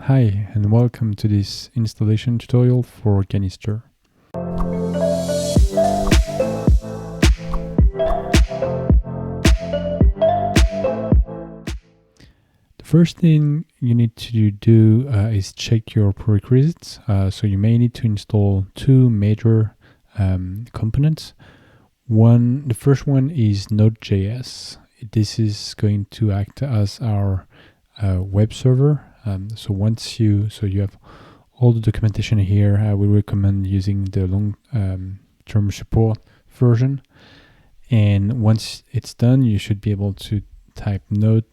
Hi and welcome to this installation tutorial for Ganister. The first thing you need to do is check your prerequisites. So you may need to install two major components. The first one is Node.js. This is going to act as our web server. So you have all the documentation here. I would recommend using the long-term support version. And once it's done, you should be able to type node-v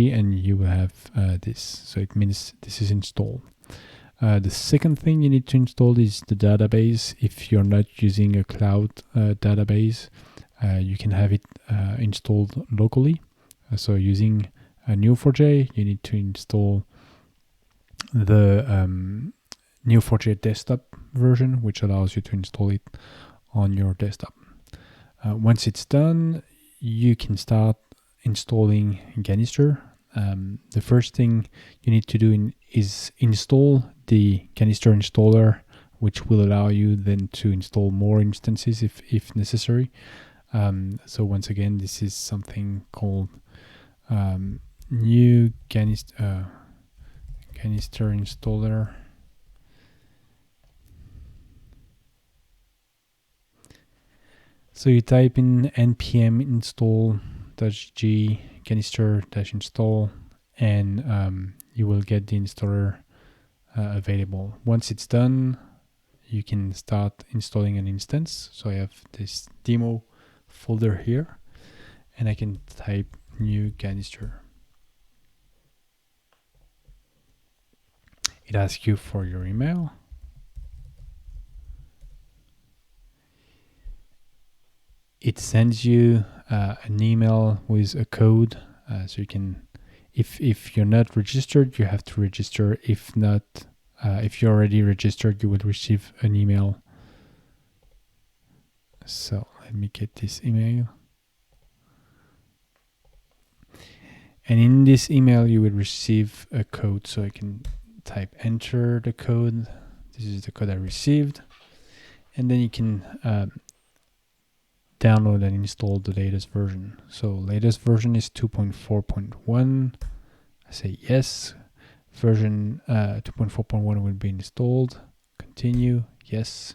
and you will have this. So it means this is installed. The second thing you need to install is the database. If you're not using a cloud database, you can have it installed locally. So using Neo4j, you need to install the Neo4j desktop version, which allows you to install it on your desktop. Once it's done, you can start installing Ganister. The first thing you need to do is install the Ganister installer, which will allow you then to install more instances if necessary. So once again, this is something called new Ganister installer. So you type in npm install-g ganister-install and you will get the installer available. Once it's done, you can start installing an instance. So I have this demo folder here and I can type new Ganister. It asks you for your email. It sends you an email with a code, so you can, if you're not registered, you have to register. If not, if you're already registered, you will receive an email. So let me get this email. And in this email, you will receive a code. So I can type enter the code. This is the code I received. And then you can download and install the latest version. So latest version is 2.4.1. I say yes. Version 2.4.1 will be installed. Continue. Yes.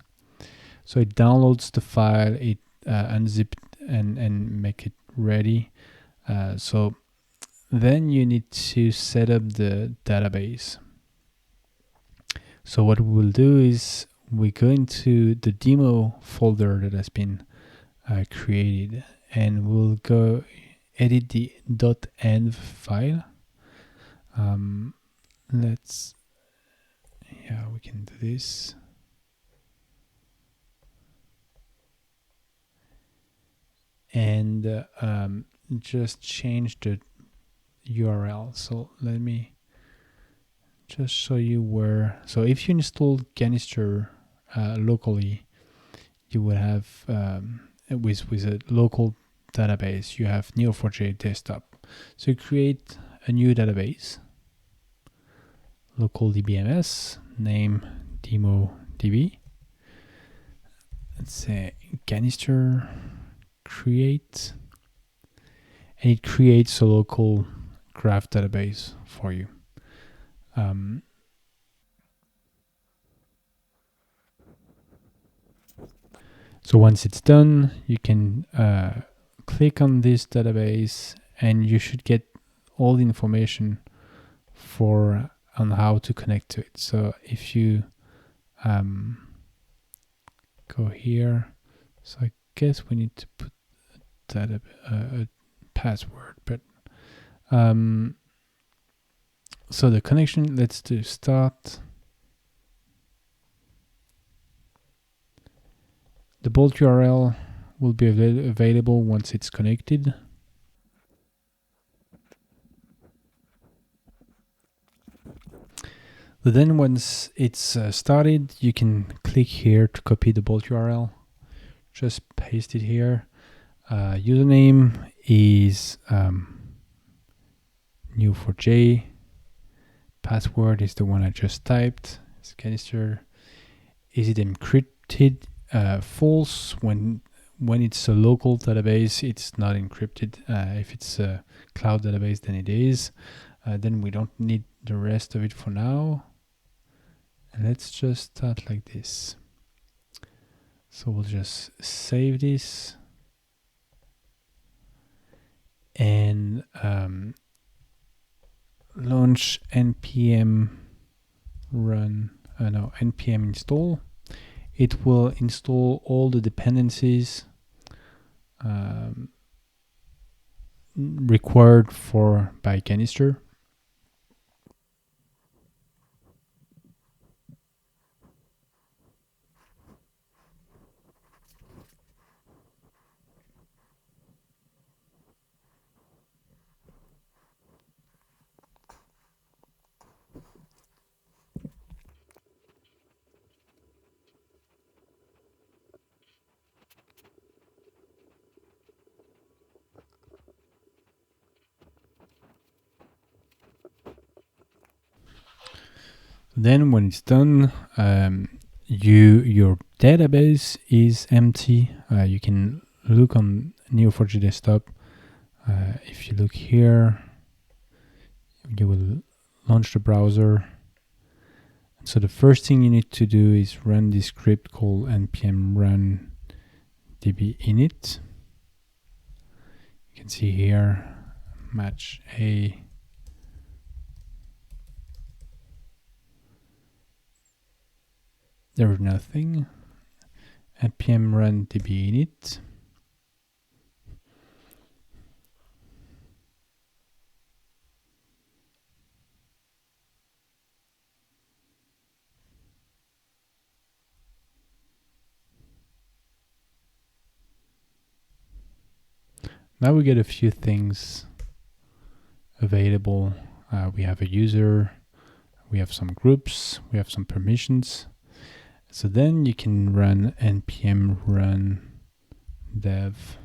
So it downloads the file, it unzip and make it ready. So then you need to set up the database. So what we will do is we go into the demo folder that has been created and we'll go edit the .env file. We can do this. And just change the URL. So let me just show you where. So if you install Ganister locally, you will have with a local database, you have Neo4j desktop. So you create a new database, local dbms, name demo.db. Let's say Ganister create, and it creates a local graph database for you. So once it's done, you can click on this database and you should get all the information on how to connect to it. So if you go here, so I guess we need to put a password, but so the connection, let's do start. The bulk URL will be available once it's connected. But then once it's started, you can click here to copy the bulk URL. Just paste it here. Username is Neo4j. password is the one I just typed. It's Canister. Is it encrypted? False. When it's a local database, it's not encrypted. If it's a cloud database, then it is. Then we don't need the rest of it for now. And let's just start like this. So we'll just save this and launch npm npm install. It will install all the dependencies required by Ganister. Then when it's done, your database is empty. You can look on Neo4j desktop. If you look here, you will launch the browser. So the first thing you need to do is run this script called npm run db-init. You can see here, match A. There is nothing. npm run db-init. Now we get a few things available. We have a user, we have some groups, we have some permissions. So then you can run npm run dev.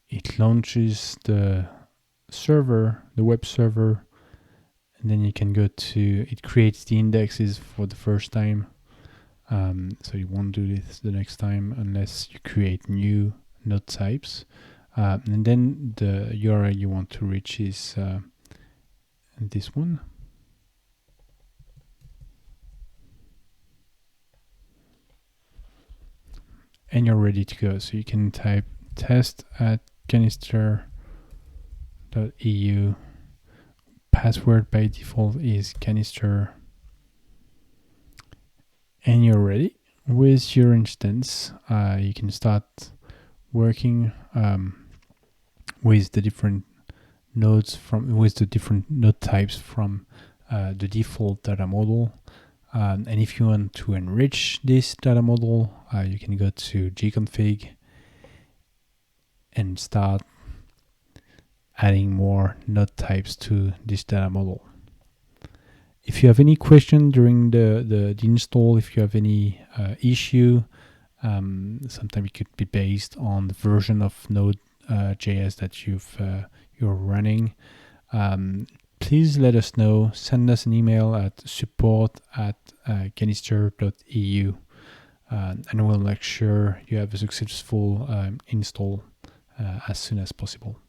It launches the server, the web server, and then you can go to, it creates the indexes for the first time. So you won't do this the next time unless you create new node types. And then the URL you want to reach is this one. And you're ready to go. So you can type test@canister.eu. Password by default is Canister. And you're ready with your instance. You can start working with the different nodes with the different node types from the default data model. And if you want to enrich this data model, you can go to gconfig and start adding more node types to this data model. If you have any question during the install, if you have any issue, sometimes it could be based on the version of Node.js that you're running. Please let us know. Send us an email at support@canister.eu, and we'll make sure you have a successful install as soon as possible.